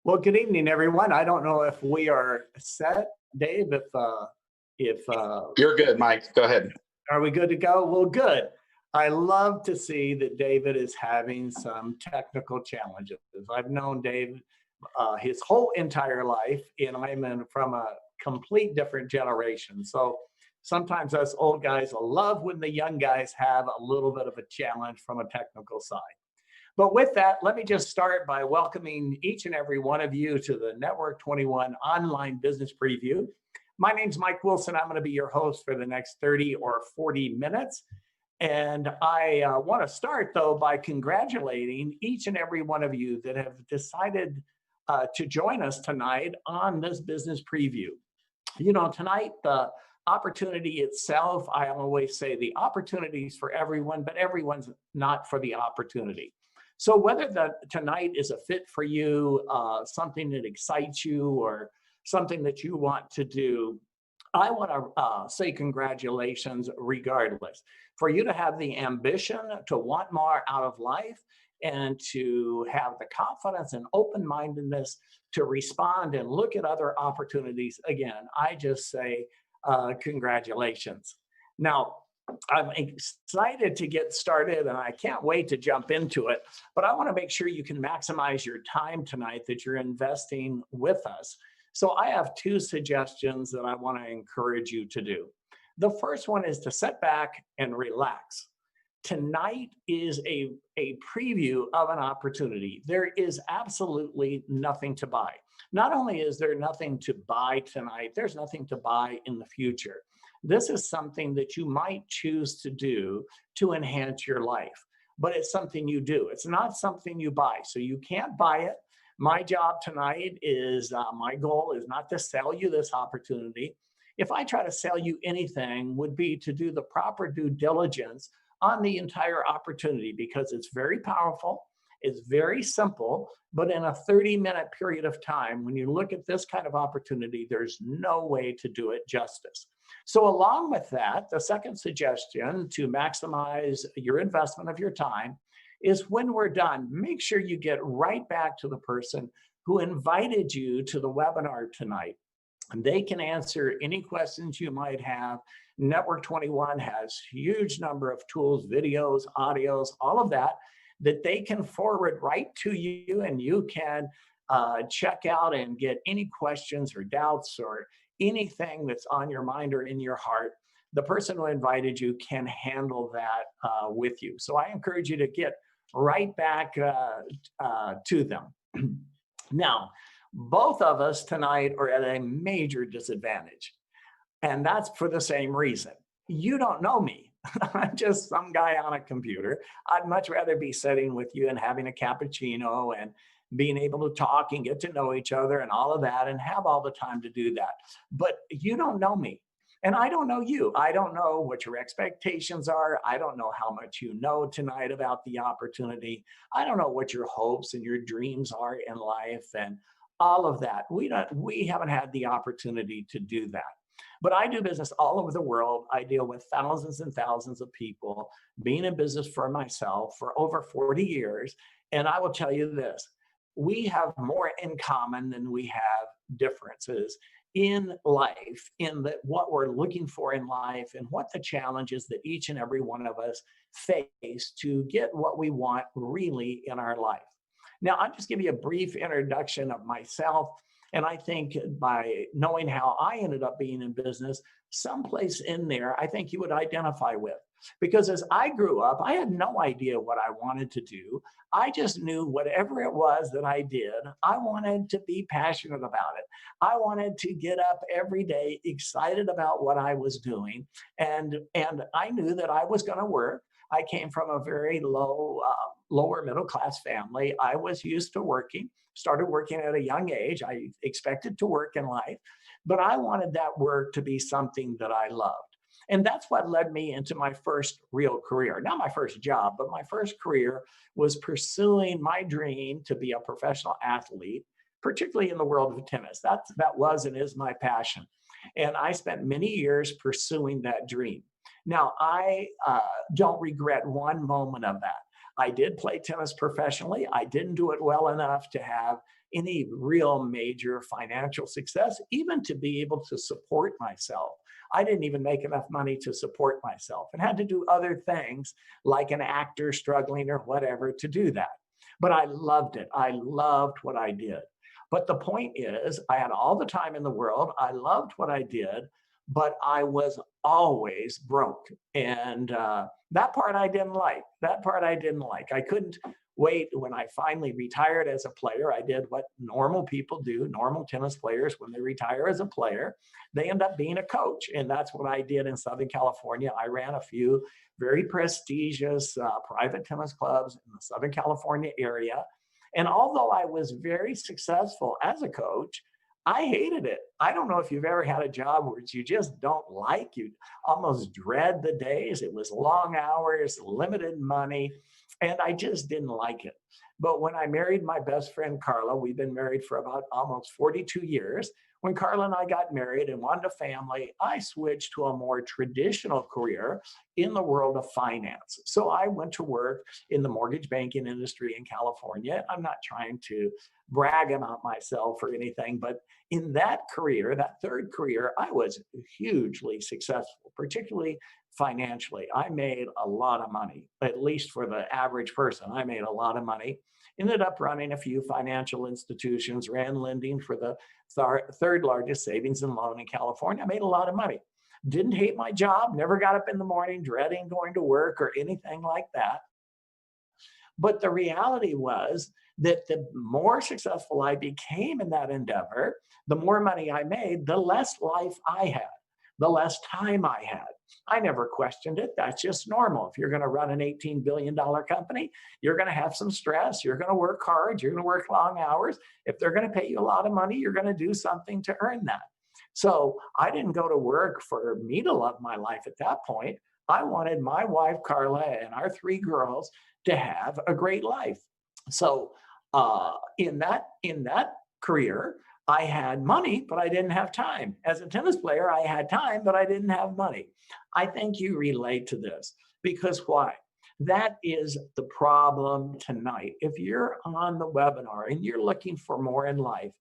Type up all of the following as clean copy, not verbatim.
Well, good evening, everyone. I don't know if we are set, Dave. If You're good, Mike. Go ahead. are we good to go? Well, good. I love to see that David is having some technical challenges. I've known Dave his whole entire life, and from a complete different generation. So sometimes us old guys love when the young guys have a little bit of a challenge from a technical side. But with that, let me just start by welcoming each and every one of you to the Network 21 Online Business Preview. My name's Mike Wilson. I'm going to be your host for the next 30 or 40 minutes. And I want to start, though, by congratulating each and every one of you that have decided to join us tonight on this business preview. You know, tonight, the opportunity itself, I always say the opportunity is for everyone, but everyone's not for the opportunity. So whether tonight is a fit for you, something that excites you, or something that you want to do, I want to say congratulations regardless. For you to have the ambition to want more out of life and to have the confidence and open-mindedness to respond and look at other opportunities, again, I just say congratulations. Now, I'm excited to get started and I can't wait to jump into it, but I want to make sure you can maximize your time tonight that you're investing with us. So I have two suggestions that I want to encourage you to do. The first one is to sit back and relax. Tonight is a preview of an opportunity. There is absolutely nothing to buy. Not only is there nothing to buy tonight, there's nothing to buy in the future. This is something that you might choose to do to enhance your life, but it's something you do. It's not something you buy. So you can't buy it. My job tonight is, my goal is not to sell you this opportunity. If I try to sell you anything, would be to do the proper due diligence on the entire opportunity, because it's very powerful. It's very simple, but in a 30-minute period of time, when you look at this kind of opportunity, there's no way to do it justice. So along with that, the second suggestion to maximize your investment of your time is when we're done, make sure you get right back to the person who invited you to the webinar tonight. And they can answer any questions you might have. Network 21 has huge number of tools, videos, audios, all of that they can forward right to you, and you can check out and get any questions or doubts or anything that's on your mind or in your heart. The person who invited you can handle that with you. So I encourage you to get right back to them. Now, both of us tonight are at a major disadvantage, and that's for the same reason. You don't know me. I'm just some guy on a computer. I'd much rather be sitting with you and having a cappuccino and being able to talk and get to know each other and all of that and have all the time to do that. But you don't know me. And I don't know you. I don't know what your expectations are. I don't know how much you know tonight about the opportunity. I don't know what your hopes and your dreams are in life and all of that. We haven't had the opportunity to do that. But I do business all over the world. I deal with thousands and thousands of people, being in business for myself for over 40 years. And I will tell you this, we have more in common than we have differences in life, in what we're looking for in life and what the challenges that each and every one of us face to get what we want really in our life. Now, I'll just give you a brief introduction of myself. And I think by knowing how I ended up being in business, someplace in there, I think you would identify with. Because as I grew up, I had no idea what I wanted to do. I just knew whatever it was that I did, I wanted to be passionate about it. I wanted to get up every day excited about what I was doing. And I knew that I was going to work. I came from a very lower middle class family. I was used to working, started working at a young age. I expected to work in life, but I wanted that work to be something that I loved. And that's what led me into my first real career. Not my first job, but my first career was pursuing my dream to be a professional athlete, particularly in the world of tennis. That was and is my passion. And I spent many years pursuing that dream. Now, I don't regret one moment of that. I did play tennis professionally. I didn't do it well enough to have any real major financial success, even to be able to support myself. I didn't even make enough money to support myself and had to do other things like an actor struggling or whatever to do that. But I loved it. I loved what I did. But the point is, I had all the time in the world. I loved what I did, but I was always broke. And that part I didn't like. That part I didn't like. I couldn't wait. When I finally retired as a player, I did what normal people do, normal tennis players, when they retire as a player, they end up being a coach. And that's what I did in Southern California. I ran a few very prestigious private tennis clubs in the Southern California area. And although I was very successful as a coach, I hated it. I don't know if you've ever had a job where you just don't like, you almost dread the days. It was long hours, limited money, and I just didn't like it. But when I married my best friend, Carla, we've been married for about almost 42 years. When Carla and I got married and wanted a family, I switched to a more traditional career in the world of finance. So I went to work in the mortgage banking industry in California. I'm not trying to brag about myself or anything, but in that career, that third career, I was hugely successful, particularly financially. I made a lot of money, at least for the average person. I made a lot of money. Ended up running a few financial institutions, ran lending for the third largest savings and loan in California. I made a lot of money. Didn't hate my job, never got up in the morning dreading going to work or anything like that. But the reality was that the more successful I became in that endeavor, the more money I made, the less life I had, the less time I had. I never questioned it. That's just normal. If you're going to run an $18 billion company, you're going to have some stress. You're going to work hard. You're going to work long hours. If they're going to pay you a lot of money, you're going to do something to earn that. So I didn't go to work for me to love my life at that point. I wanted my wife, Carla, and our three girls to have a great life. So in that career, I had money, but I didn't have time. As a tennis player, I had time, but I didn't have money. I think you relate to this because why? That is the problem tonight. If you're on the webinar and you're looking for more in life,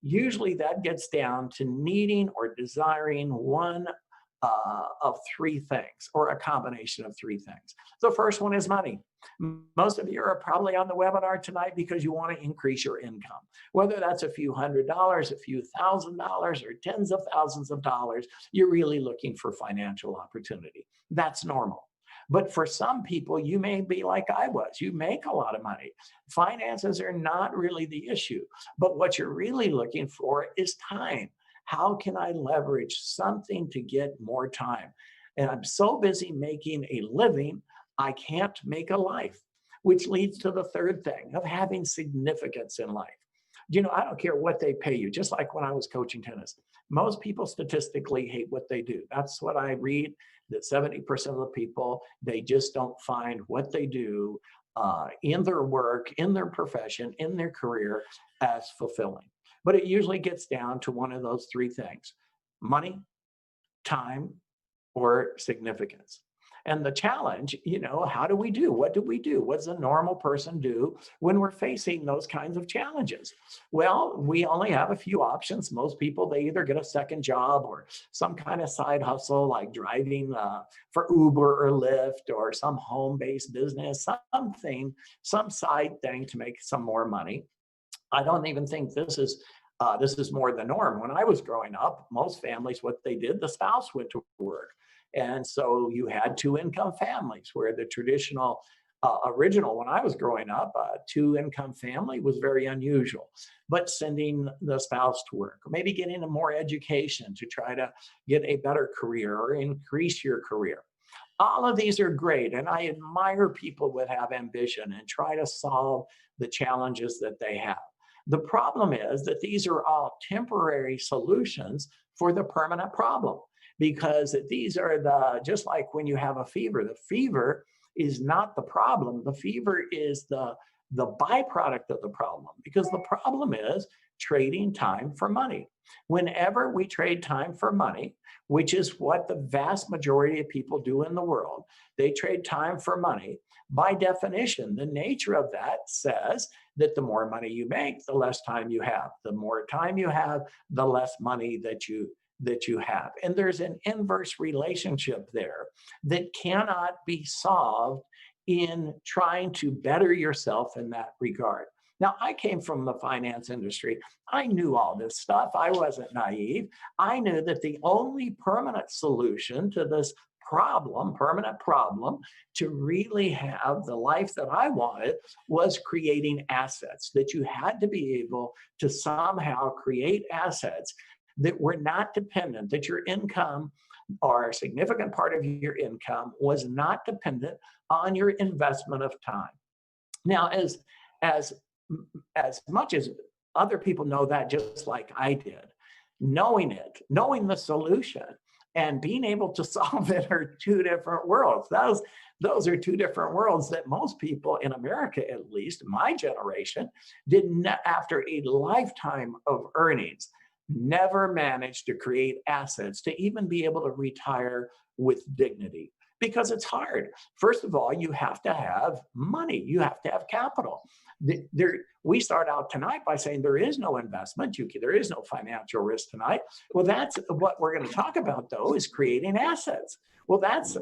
usually that gets down to needing or desiring one of three things or a combination of three things. The first one is money. Most of you are probably on the webinar tonight because you want to increase your income, whether that's a few $100s, a few $1,000s, or tens of thousands of dollars. You're really looking for financial opportunity. That's normal. But for some people, you may be like I was. You make a lot of money. Finances are not really the issue. But what you're really looking for is time. How can I leverage something to get more time? And I'm so busy making a living, I can't make a life, which leads to the third thing of having significance in life. I don't care what they pay you, just like when I was coaching tennis. Most people statistically hate what they do. That's what I read, that 70% of the people, they just don't find what they do in their work, in their profession, in their career as fulfilling. But it usually gets down to one of those three things: money, time, or significance. And the challenge, how do we do? What do we do? What does a normal person do when we're facing those kinds of challenges? Well, we only have a few options. Most people, they either get a second job or some kind of side hustle like driving for Uber or Lyft or some home-based business, something, some side thing to make some more money. I don't even think this is more the norm. When I was growing up, most families, what they did, the spouse went to work. And so you had two-income families where the traditional, original, when I was growing up, two-income family was very unusual. But sending the spouse to work, or maybe getting a more education to try to get a better career or increase your career. All of these are great, and I admire people that have ambition and try to solve the challenges that they have. The problem is that these are all temporary solutions for the permanent problem, because these are just like when you have a fever. The fever is not the problem. The fever is the the byproduct of the problem, because the problem is trading time for money. Whenever we trade time for money, which is what the vast majority of people do in the world, they trade time for money. By definition, the nature of that says that the more money you make, the less time you have. The more time you have, the less money that you have. And there's an inverse relationship there that cannot be solved in trying to better yourself in that regard. Now, I came from the finance industry. I knew all this stuff. I wasn't naive. I knew that the only permanent solution to this permanent problem, to really have the life that I wanted was creating assets, that you had to be able to somehow create assets that were not dependent, that your income or a significant part of your income was not dependent on your investment of time. Now, as as much as other people know that, just like I did, knowing the solution and being able to solve it are two different worlds. Those are two different worlds that most people in America, at least my generation, didn't, after a lifetime of earnings, never managed to create assets to even be able to retire with dignity, because it's hard. First of all, you have to have money. You have to have capital. We start out tonight by saying there is no investment. There is no financial risk tonight. Well, that's what we're going to talk about, though, is creating assets. Well, that's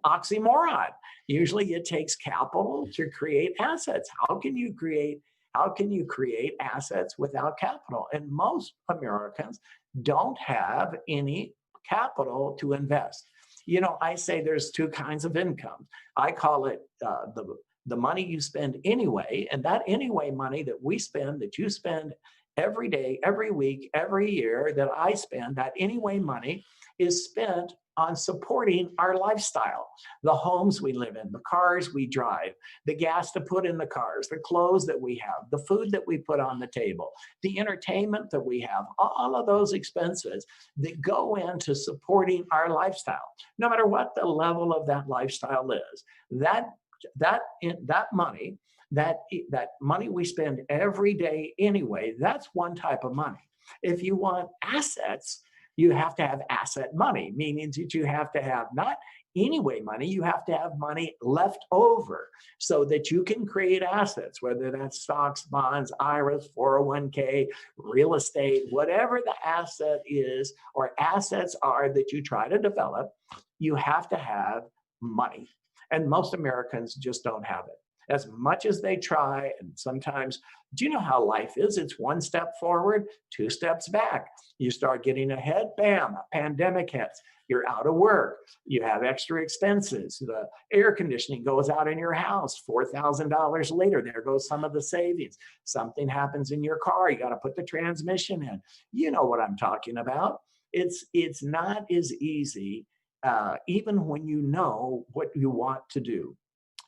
oxymoron. Usually it takes capital to create assets. How can you create assets without capital? And most Americans don't have any capital to invest. You know, I say there's two kinds of income. I call it the money you spend anyway, and that anyway money that we spend, that you spend every day, every week, every year, that I spend, that anyway money is spent on supporting our lifestyle, the homes we live in, the cars we drive, the gas to put in the cars, the clothes that we have, the food that we put on the table, the entertainment that we have, all of those expenses that go into supporting our lifestyle, no matter what the level of that lifestyle is. That money, that money we spend every day anyway, that's one type of money. If you want assets, you have to have asset money, meaning that you have to have not anyway money, you have to have money left over so that you can create assets, whether that's stocks, bonds, IRAs, 401k, real estate, whatever the asset is or assets are that you try to develop, you have to have money. And most Americans just don't have it. As much as they try, and sometimes, do you know how life is? It's one step forward, two steps back. You start getting ahead, bam, a pandemic hits. You're out of work. You have extra expenses. The air conditioning goes out in your house. $4,000 later, there goes some of the savings. Something happens in your car. You got to put the transmission in. You know what I'm talking about. It's not as easy, even when you know what you want to do,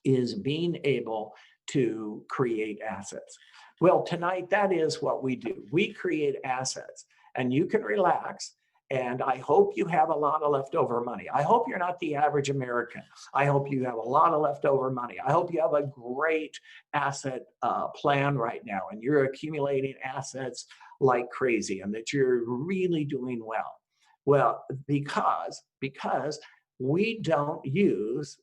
is being able to create assets. Well, tonight, that is what we do. We create assets, and you can relax. And I hope you have a lot of leftover money. I hope you're not the average American. I hope you have a lot of leftover money. I hope you have a great asset plan right now, and you're accumulating assets like crazy, and that you're really doing well. Well, because we don't use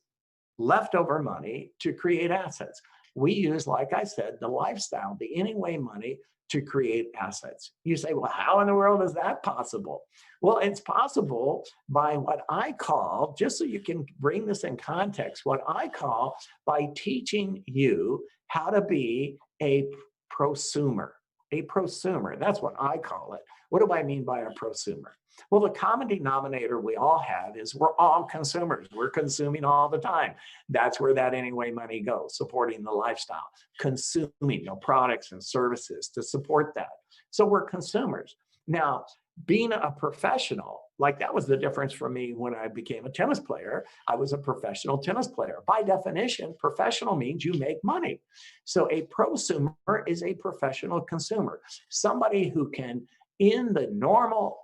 leftover money to create assets. We use, like I said, the lifestyle, the anyway money to create assets. You say, well, how in the world is that possible? Well, it's possible by what I call, just so you can bring this in context, what I call by teaching you how to be a prosumer. A prosumer, that's what I call it. What do I mean by a prosumer? Well, the common denominator we all have is we're all consumers. We're consuming all the time. That's where that anyway money goes, supporting the lifestyle, consuming products and services to support that. So we're consumers. Now, being a professional, like that was the difference for me when I became a tennis player. I was a professional tennis player. By definition, professional means you make money. So a prosumer is a professional consumer, somebody who can, in the normal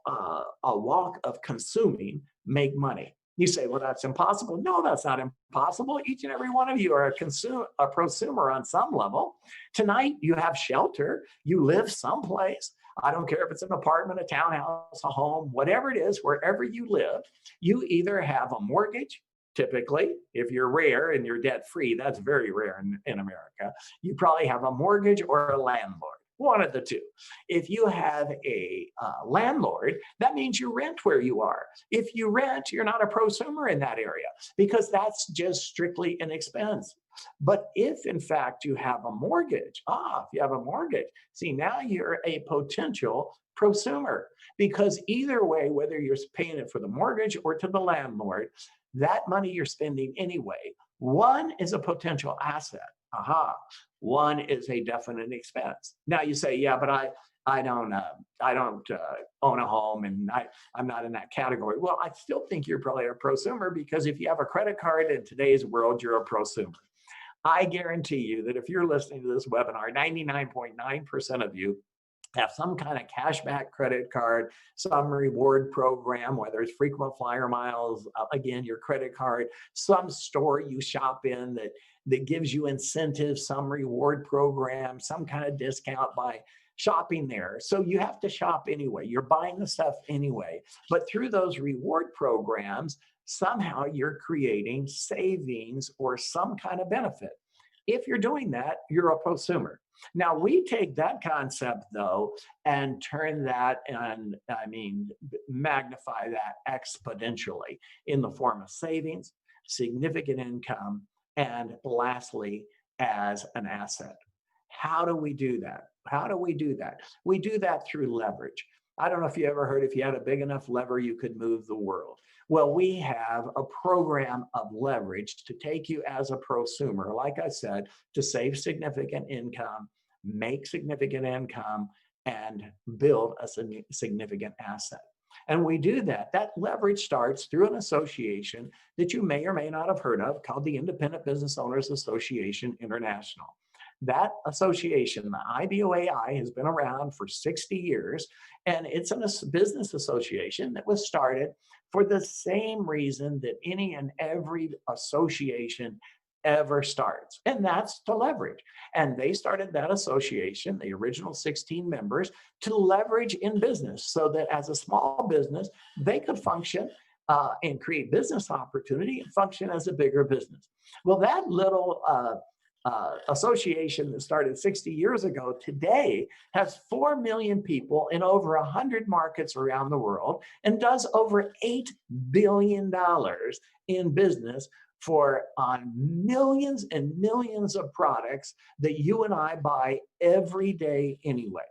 walk of consuming, make money. You say, well, that's impossible. No, that's not impossible. Each and every one of you are a prosumer on some level. Tonight, you have shelter. You live someplace. I don't care if it's an apartment, a townhouse, a home, whatever it is, wherever you live, you either have a mortgage. Typically, if you're rare and you're debt free, that's very rare in America. You probably have a mortgage or a landlord, one of the two. If you have a landlord, that means you rent where you are. If you rent, you're not a prosumer in that area because that's just strictly an expense. But if in fact you have a mortgage, if you have a mortgage, see, now you're a potential prosumer because either way, whether you're paying it for the mortgage or to the landlord, that money you're spending anyway, one is a potential asset. One is a definite expense. Now you say, yeah, but I don't own a home and I'm not in that category. Well, I still think you're probably a prosumer because if you have a credit card in today's world, you're a prosumer. I guarantee you that if you're listening to this webinar, 99.9% of you have some kind of cashback credit card, some reward program, whether it's frequent flyer miles, again, your credit card, some store you shop in that gives you incentives, some reward program, some kind of discount by shopping there. So you have to shop anyway. You're buying the stuff anyway. But through those reward programs, somehow you're creating savings or some kind of benefit. If you're doing that, you're a prosumer. Now, we take that concept, though, and turn that and, magnify that exponentially in the form of savings, significant income, and lastly, as an asset. How do we do that? We do that through leverage. I don't know if you ever heard if you had a big enough lever, you could move the world. Well, we have a program of leverage to take you as a prosumer, like I said, to save significant income, make significant income, and build a significant asset. And we do that. That leverage starts through an association that you may or may not have heard of called the Independent Business Owners Association International. That association, the IBOAI, has been around for 60 years, and it's a business association that was started for the same reason that any and every association ever starts, and that's to leverage. And they started that association, the original 16 members, to leverage in business so that as a small business, they could function and create business opportunity and function as a bigger business. Well, that little association that started 60 years ago today has 4 million people in over 100 markets around the world and does over $8 billion in business on millions and millions of products that you and I buy every day anyway.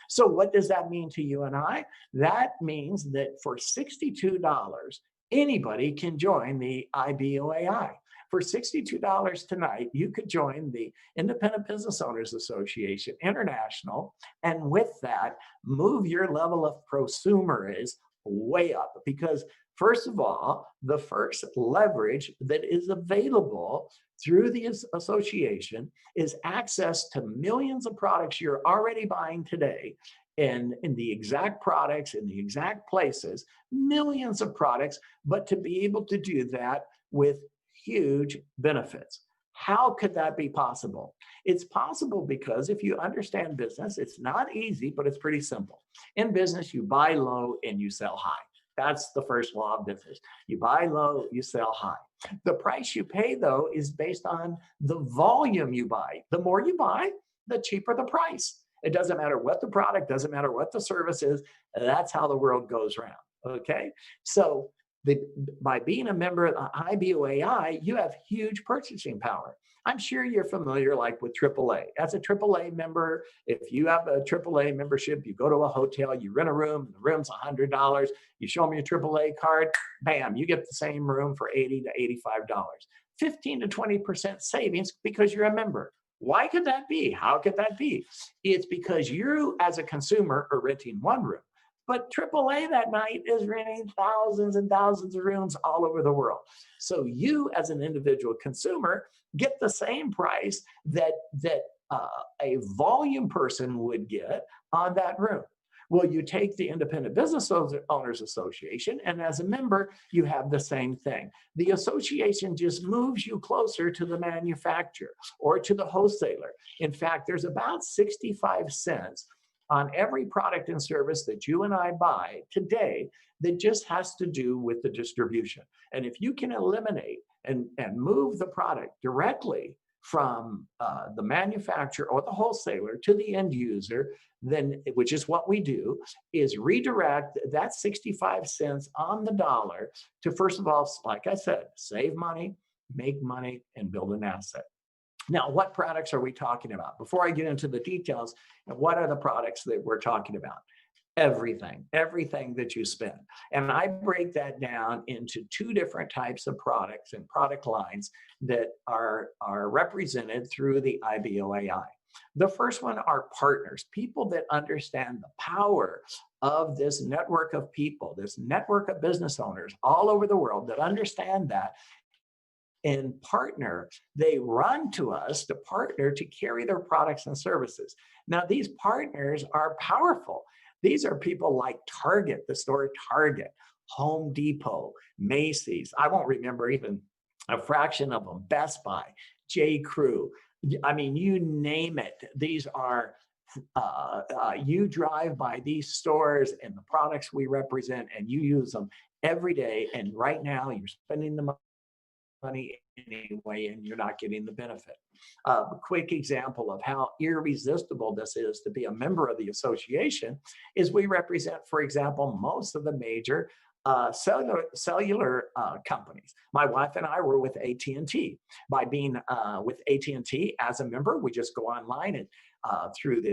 So what does that mean to you and I? That means that for $62, anybody can join the IBOAI. For $62 tonight, you could join the Independent Business Owners Association International, and with that, move your level of prosumerism way up. Because first of all, the first leverage that is available through the association is access to millions of products you're already buying today, and in the exact products, in the exact places, millions of products, but to be able to do that with huge benefits. How could that be possible? It's possible because if you understand business, it's not easy, but it's pretty simple. In business, you buy low and you sell high. That's the first law of business. You buy low, you sell high. The price you pay, though, is based on the volume you buy. The more you buy, the cheaper the price. It doesn't matter what the product, doesn't matter what the service is. That's how the world goes round. Okay? So by being a member of the IBOAI, you have huge purchasing power. I'm sure you're familiar like with AAA. As a AAA member, if you have a AAA membership, you go to a hotel, you rent a room, the room's $100, you show them your AAA card, bam, you get the same room for $80 to $85. 15 to 20% savings because you're a member. Why could that be? How could that be? It's because you as a consumer are renting one room. But AAA that night is renting thousands and thousands of rooms all over the world. So you as an individual consumer get the same price that a volume person would get on that room. Well, you take the Independent Business Owners Association, and as a member, you have the same thing. The association just moves you closer to the manufacturer or to the wholesaler. In fact, there's about 65 cents on every product and service that you and I buy today that just has to do with the distribution. And if you can eliminate and move the product directly from the manufacturer or the wholesaler to the end user, then, which is what we do, is redirect that 65 cents on the dollar to, first of all, like I said, save money, make money, and build an asset. Now, what products are we talking about? Before I get into the details, what are the products that we're talking about? Everything that you spend. And I break that down into two different types of products and product lines that are represented through the IBOAI. The first one are partners, people that understand the power of this network of people, this network of business owners all over the world that understand that and partner. They run to us to partner to carry their products and services. Now, these partners are powerful. These are people like Target, the store Target, Home Depot, Macy's. I won't remember even a fraction of them. Best Buy, J. Crew. I mean, you name it. These are, you drive by these stores and the products we represent and you use them every day. And right now you're spending the money anyway, and you're not getting the benefit. A quick example of how irresistible this is to be a member of the association is we represent, for example, most of the major cellular companies. My wife and I were with AT&T. By being with AT&T as a member, we just go online and through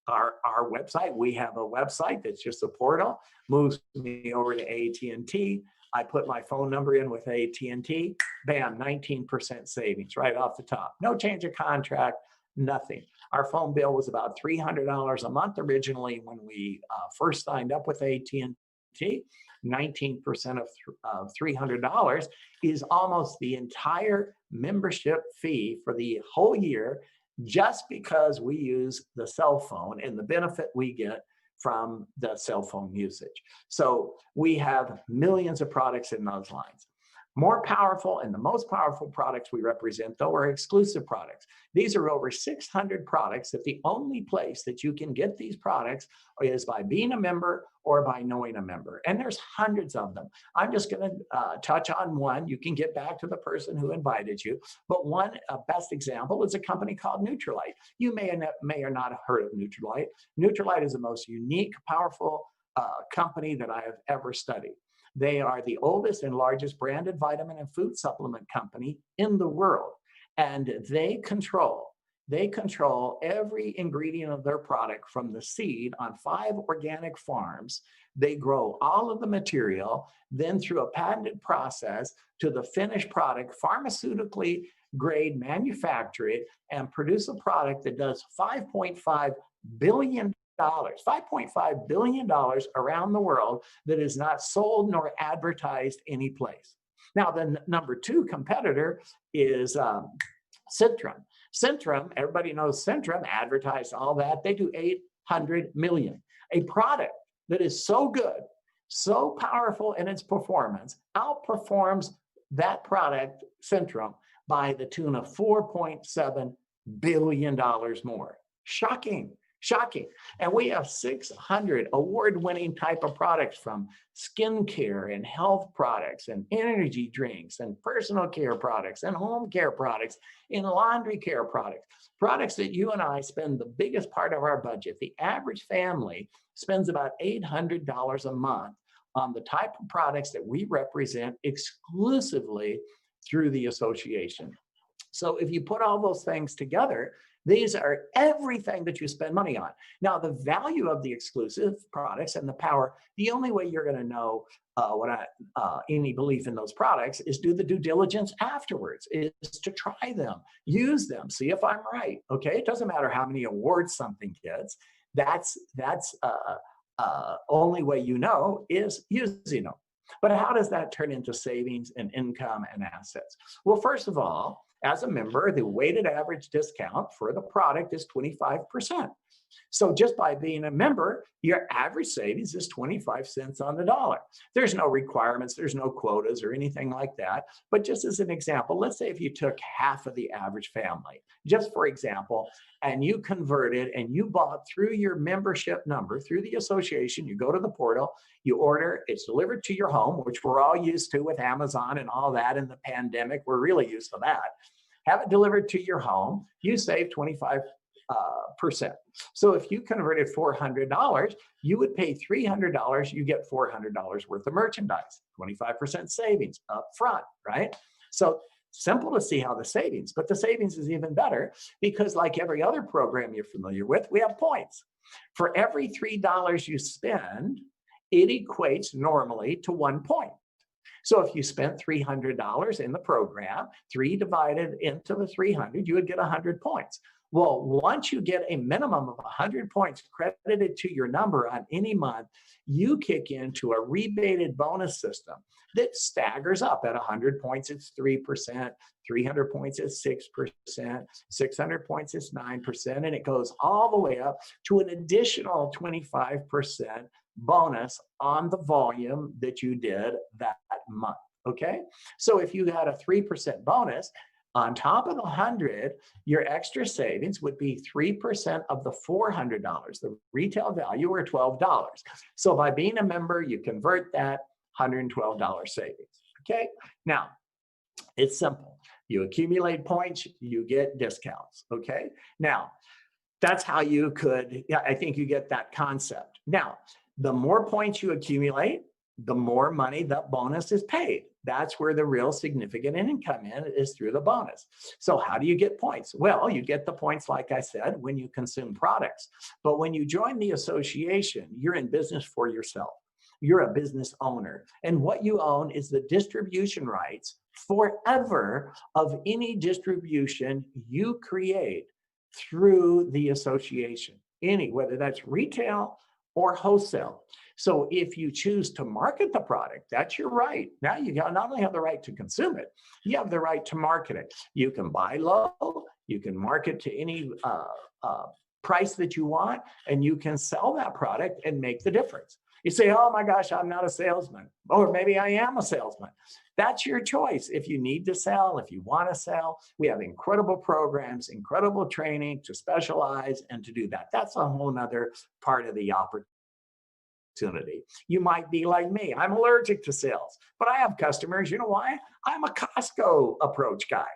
our website. We have a website that's just a portal, moves me over to AT&T. I put my phone number in with AT&T, bam, 19% savings right off the top. No change of contract, nothing. Our phone bill was about $300 a month originally when we first signed up with AT&T. 19% of $300 is almost the entire membership fee for the whole year, just because we use the cell phone and the benefit we get from the cell phone usage. So we have millions of products in those lines. More powerful and the most powerful products we represent, though, are exclusive products. These are over 600 products that the only place that you can get these products is by being a member or by knowing a member. And there's hundreds of them. I'm just going to touch on one. You can get back to the person who invited you. But one best example is a company called Nutrilite. You may or not have heard of Nutrilite. Nutrilite is the most unique, powerful company that I have ever studied. They are the oldest and largest branded vitamin and food supplement company in the world. And they control every ingredient of their product from the seed on 5 organic farms. They grow all of the material, then through a patented process to the finished product, pharmaceutically grade, manufacture it, and produce a product that does $5.5 billion around the world that is not sold nor advertised any place. Now, the number 2 competitor is Centrum. Centrum, everybody knows Centrum, advertised all that. They do 800 million. A product that is so good, so powerful in its performance, outperforms that product, Centrum, by the tune of $4.7 billion more. Shocking. And we have 600 award-winning type of products, from skincare and health products and energy drinks and personal care products and home care products and laundry care products that you and I spend the biggest part of our budget. The average family spends about $800 a month on the type of products that we represent exclusively through the association. So if you put all those things together, these are everything that you spend money on. Now, the value of the exclusive products and the power, the only way you're going to know any belief in those products is do the due diligence afterwards, is to try them, use them, see if I'm right. Okay, it doesn't matter how many awards something gets. That's only way you know is using them. But how does that turn into savings and income and assets? Well, first of all, As a member, the weighted average discount for the product is 25%. So just by being a member, your average savings is 25 cents on the dollar. There's no requirements, there's no quotas or anything like that. But just as an example, let's say if you took half of the average family, just for example, and you converted and you bought through your membership number, through the association, you go to the portal, you order, it's delivered to your home, which we're all used to with Amazon and all that in the pandemic. We're really used to that. Have it delivered to your home, you save 25%. So if you converted $400, you would pay $300, you get $400 worth of merchandise, 25% savings up front, right? So simple to see how the savings, but the savings is even better because like every other program you're familiar with, we have points. For every $3 you spend, it equates normally to 1 point. So if you spent $300 in the program, 3 divided into the 300, you would get 100 points. Well, once you get a minimum of 100 points credited to your number on any month, you kick into a rebated bonus system that staggers up. At 100 points, it's 3%, 300 points is 6%, 600 points is 9%, and it goes all the way up to an additional 25% bonus on the volume that you did that month, okay? So if you had a 3% bonus, on top of the 100, your extra savings would be 3% of the $400, the retail value, or $12. So by being a member, you convert that $112 savings, okay? Now, it's simple. You accumulate points, you get discounts, okay? Now, that's how you could, yeah, I think you get that concept. Now, the more points you accumulate, the more money that bonus is paid. That's where the real significant income is through the bonus. So how do you get points? Well, you get the points, like I said, when you consume products. But when you join the association, you're in business for yourself. You're a business owner. And what you own is the distribution rights forever of any distribution you create through the association, whether that's retail or wholesale. So if you choose to market the product, that's your right. Now you not only have the right to consume it, you have the right to market it. You can buy low, you can market to any price that you want, and you can sell that product and make the difference. You say, oh my gosh, I'm not a salesman. Or maybe I am a salesman. That's your choice. If you need to sell, if you want to sell, we have incredible programs, incredible training to specialize and to do that. That's a whole nother part of the opportunity. You might be like me. I'm allergic to sales, but I have customers. You know why? I'm a Costco approach guy.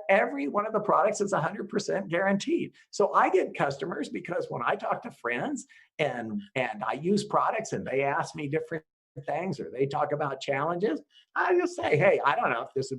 Every one of the products is 100% guaranteed. So I get customers because when I talk to friends and I use products and they ask me different things or they talk about challenges, I just say, hey, I don't know if this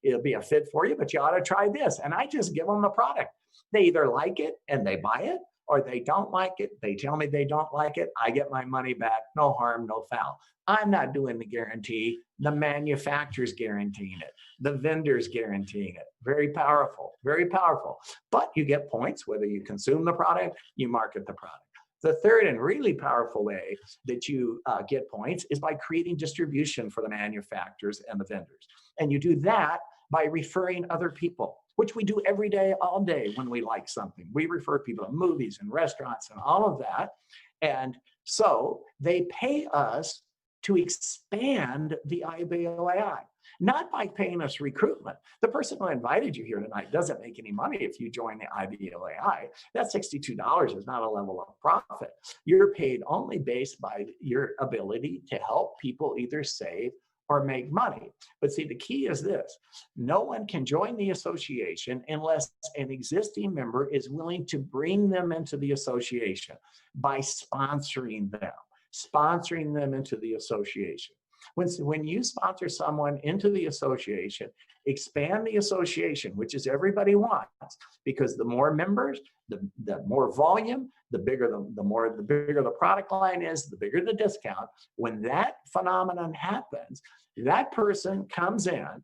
it'll be a fit for you, but you ought to try this. And I just give them the product. They either like it and they buy it, or they don't like it, they tell me they don't like it, I get my money back, no harm, no foul. I'm not doing the guarantee, the manufacturer's guaranteeing it, the vendor's guaranteeing it. Very powerful, very powerful. But you get points whether you consume the product, you market the product. The third and really powerful way that you get points is by creating distribution for the manufacturers and the vendors. And you do that by referring other people, which we do every day, all day when we like something. We refer people to movies and restaurants and all of that. And so they pay us to expand the IBOAI, not by paying us recruitment. The person who invited you here tonight doesn't make any money if you join the IBOAI. That $62 is not a level of profit. You're paid only based by your ability to help people either save or make money. But see, the key is this: no one can join the association unless an existing member is willing to bring them into the association by sponsoring them into the association. When you sponsor someone into the association, expand the association, which is everybody wants, because the more members, the more volume, the bigger the product line is, the bigger the discount. When that phenomenon happens, that person comes in,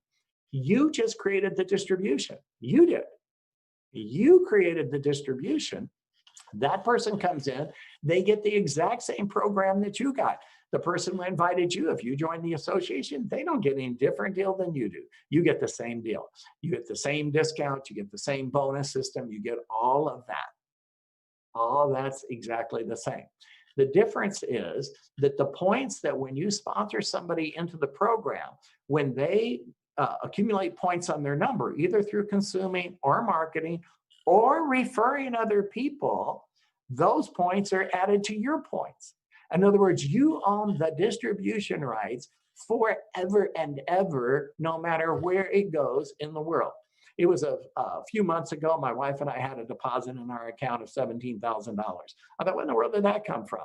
you just created the distribution. You did. You created the distribution. That person comes in, they get the exact same program that you got. The person who invited you, if you join the association, they don't get any different deal than you do. You get the same deal. You get the same discount, you get the same bonus system, you get all of that. All that's exactly the same. The difference is that the points that when you sponsor somebody into the program, when they accumulate points on their number, either through consuming or marketing or referring other people, those points are added to your points. In other words, you own the distribution rights forever and ever, no matter where it goes in the world. It was a few months ago, my wife and I had a deposit in our account of $17,000. I thought, where in the world did that come from?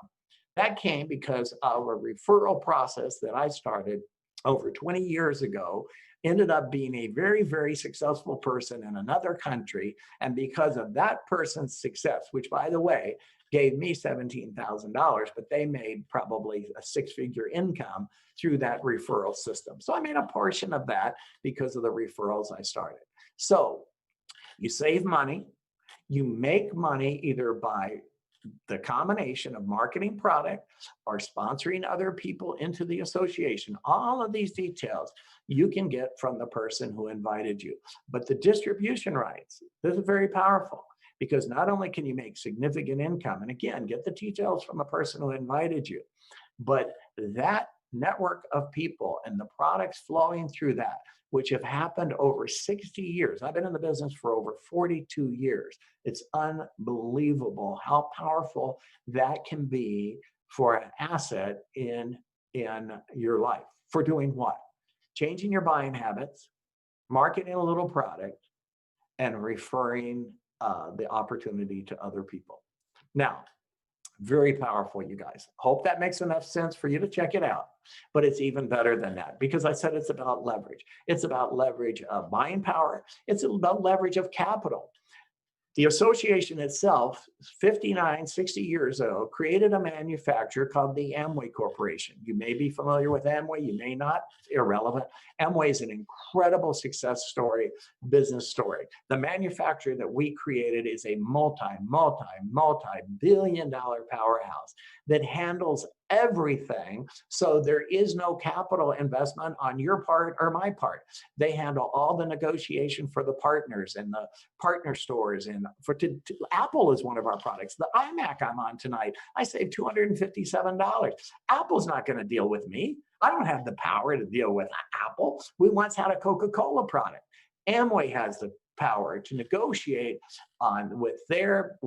That came because of a referral process that I started over 20 years ago, ended up being a very, very successful person in another country. And because of that person's success, which by the way, gave me $17,000, but they made probably a six-figure income through that referral system. So I made a portion of that because of the referrals I started. So you save money, you make money either by the combination of marketing product or sponsoring other people into the association. All of these details you can get from the person who invited you. But the distribution rights, this is very powerful because not only can you make significant income, and again, get the details from the person who invited you, but that network of people and the products flowing through that, which have happened over 60 years. I've been in the business for over 42 years. It's unbelievable how powerful that can be for an asset in your life. For doing what? Changing your buying habits, marketing a little product, and referring the opportunity to other people. Now, very powerful, you guys. Hope that makes enough sense for you to check it out. But it's even better than that because I said it's about leverage. It's about leverage of buying power. It's about leverage of capital. The association itself, 59, 60 years ago, created a manufacturer called the Amway Corporation. You may be familiar with Amway, you may not, it's irrelevant. Amway is an incredible success story, business story. The manufacturer that we created is a multi-billion dollar powerhouse that handles everything. So there is no capital investment on your part or my part. They handle all the negotiation for the partners and the partner stores. And Apple is one of our products. The iMac I'm on tonight, I saved $257. Apple's not going to deal with me. I don't have the power to deal with Apple. We once had a Coca-Cola product. Amway has the power to negotiate on with their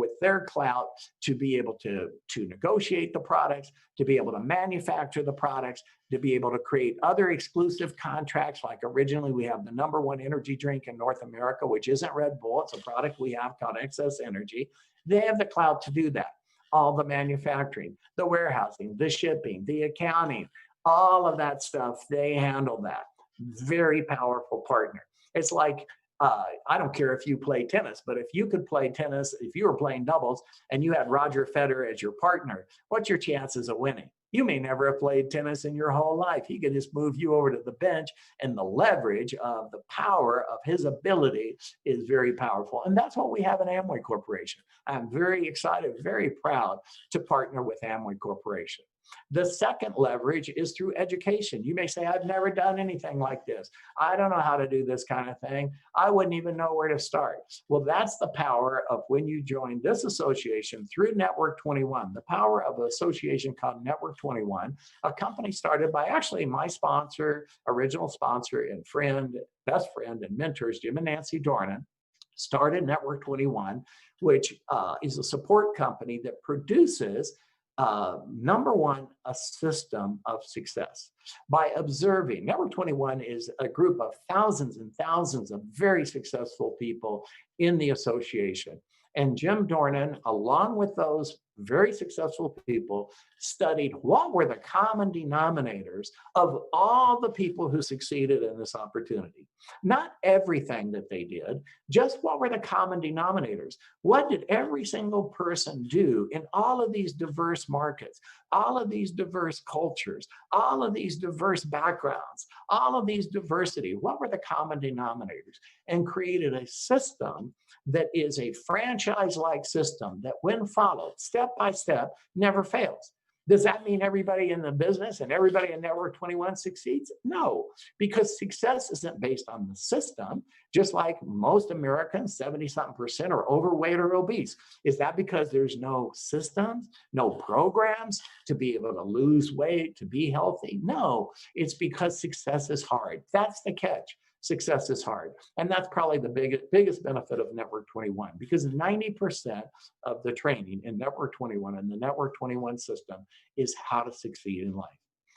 clout to be able to negotiate the products, to be able to manufacture the products, to be able to create other exclusive contracts. Like originally we have the #1 energy drink in North America, which isn't Red Bull. It's a product we have called Excess Energy. They have the clout to do that. All the manufacturing, the warehousing, the shipping, the accounting, all of that stuff, they handle that. Very powerful partner. It's like, I don't care if you play tennis, but if you could play tennis, if you were playing doubles and you had Roger Federer as your partner, what's your chances of winning? You may never have played tennis in your whole life. He could just move you over to the bench, and the leverage of the power of his ability is very powerful. And that's what we have in Amway Corporation. I'm very excited, very proud to partner with Amway Corporation. The second leverage is through education. You may say, I've never done anything like this. I don't know how to do this kind of thing. I wouldn't even know where to start. Well, that's the power of when you join this association through Network 21, the power of an association called Network 21, a company started by actually my sponsor, original sponsor and friend, best friend and mentors, Jim and Nancy Dornan, started Network 21, which is a support company that produces #1, a system of success. By observing, Network 21 is a group of thousands and thousands of very successful people in the association. And Jim Dornan, along with those very successful people studied what were the common denominators of all the people who succeeded in this opportunity. Not everything that they did, just what were the common denominators. What did every single person do in all of these diverse markets, all of these diverse cultures, all of these diverse backgrounds, all of these diversity? What were the common denominators? And created a system that is a franchise-like system that, when followed step by step, never fails. Does that mean everybody in the business and everybody in Network 21 succeeds? No, because success isn't based on the system, just like most Americans, 70-something%, are overweight or obese. Is that because there's no systems, no programs to be able to lose weight, to be healthy? No, it's because success is hard. That's the catch. Success is hard. And that's probably the biggest benefit of Network 21, because 90% of the training in Network 21 and the Network 21 system is how to succeed in life.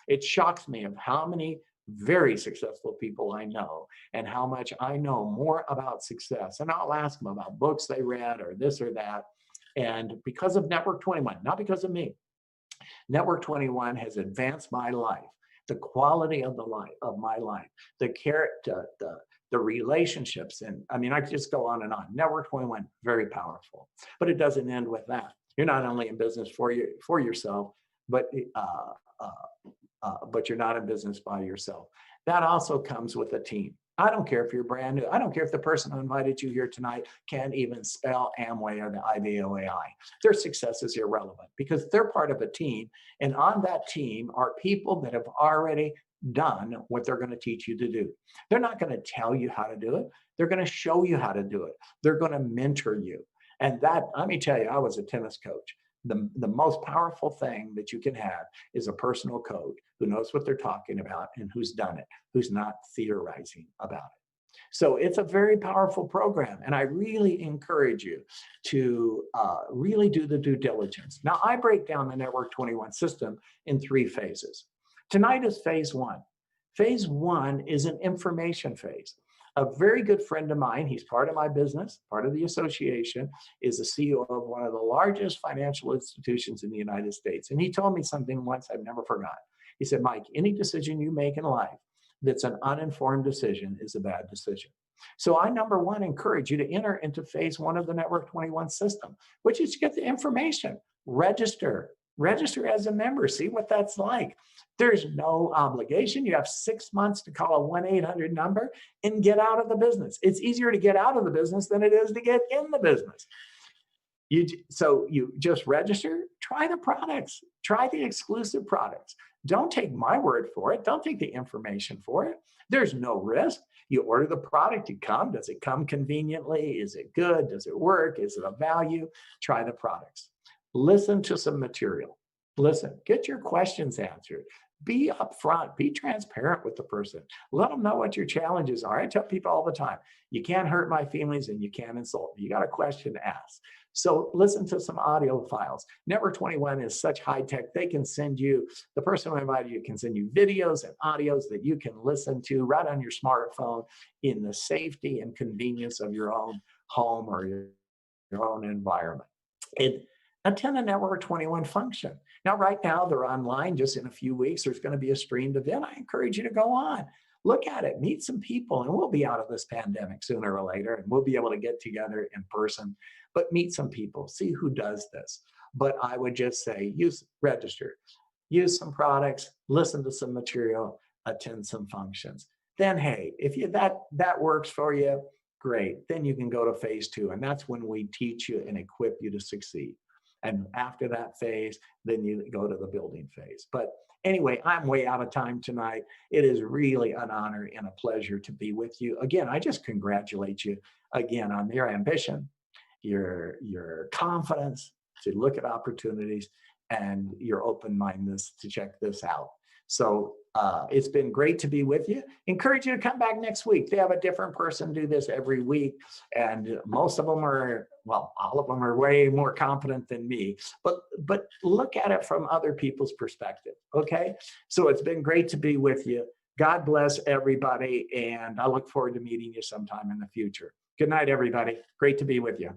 It shocks me of how many very successful people I know and how much I know more about success. And I'll ask them about books they read or this or that. And because of Network 21, not because of me, Network 21 has advanced my life, the quality of my life, the character, the relationships. And I mean, I could just go on and on. Network 21, very powerful, but it doesn't end with that. You're not only in business for yourself, but you're not in business by yourself. That also comes with a team. I don't care if you're brand new. I don't care if the person who invited you here tonight can't even spell Amway or the IBOAI. Their success is irrelevant because they're part of a team. And on that team are people that have already done what they're going to teach you to do. They're not going to tell you how to do it. They're going to show you how to do it. They're going to mentor you. And that, let me tell you, I was a tennis coach. The most powerful thing that you can have is a personal coach who knows what they're talking about and who's done it, who's not theorizing about it. So it's a very powerful program. And I really encourage you to really do the due diligence. Now, I break down the Network 21 system in 3 phases. Tonight is phase 1. Phase 1 is an information phase. A very good friend of mine, he's part of my business, part of the association, is the CEO of one of the largest financial institutions in the United States. And he told me something once I've never forgot. He said, Mike, any decision you make in life that's an uninformed decision is a bad decision. So I, number one, encourage you to enter into phase 1 of the Network 21 system, which is to get the information, register as a member, see what that's like. There's no obligation. You have 6 months to call a 1-800 number and get out of the business. It's easier to get out of the business than it is to get in the business. So you just register, try the products, try the exclusive products. Don't take my word for it. Don't take the information for it. There's no risk. You order the product, it comes. Does it come conveniently? Is it good? Does it work? Is it of value? Try the products. Listen to some material. Listen, get your questions answered. Be upfront, be transparent with the person. Let them know what your challenges are. I tell people all the time, you can't hurt my feelings and you can't insult me. You got a question to ask. So listen to some audio files. Network 21 is such high tech, they can send you, the person who invited you can send you videos and audios that you can listen to right on your smartphone in the safety and convenience of your own home or your own environment. Attend a Network 21 function. Now, right now, they're online. Just in a few weeks, there's going to be a streamed event. I encourage you to go on. Look at it, meet some people, and we'll be out of this pandemic sooner or later, and we'll be able to get together in person, but meet some people, see who does this. But I would just say, register, use some products, listen to some material, attend some functions. Then, hey, if that works for you, great. Then you can go to phase 2, and that's when we teach you and equip you to succeed. And after that phase, then you go to the building phase. But anyway, I'm way out of time tonight. It is really an honor and a pleasure to be with you. Again, I just congratulate you again on your ambition, your confidence to look at opportunities, and your open-mindedness to check this out. So it's been great to be with you. Encourage you to come back next week. They have a different person do this every week. And most of them are, well, all of them are way more competent than me. But look at it from other people's perspective, okay? So it's been great to be with you. God bless everybody. And I look forward to meeting you sometime in the future. Good night, everybody. Great to be with you.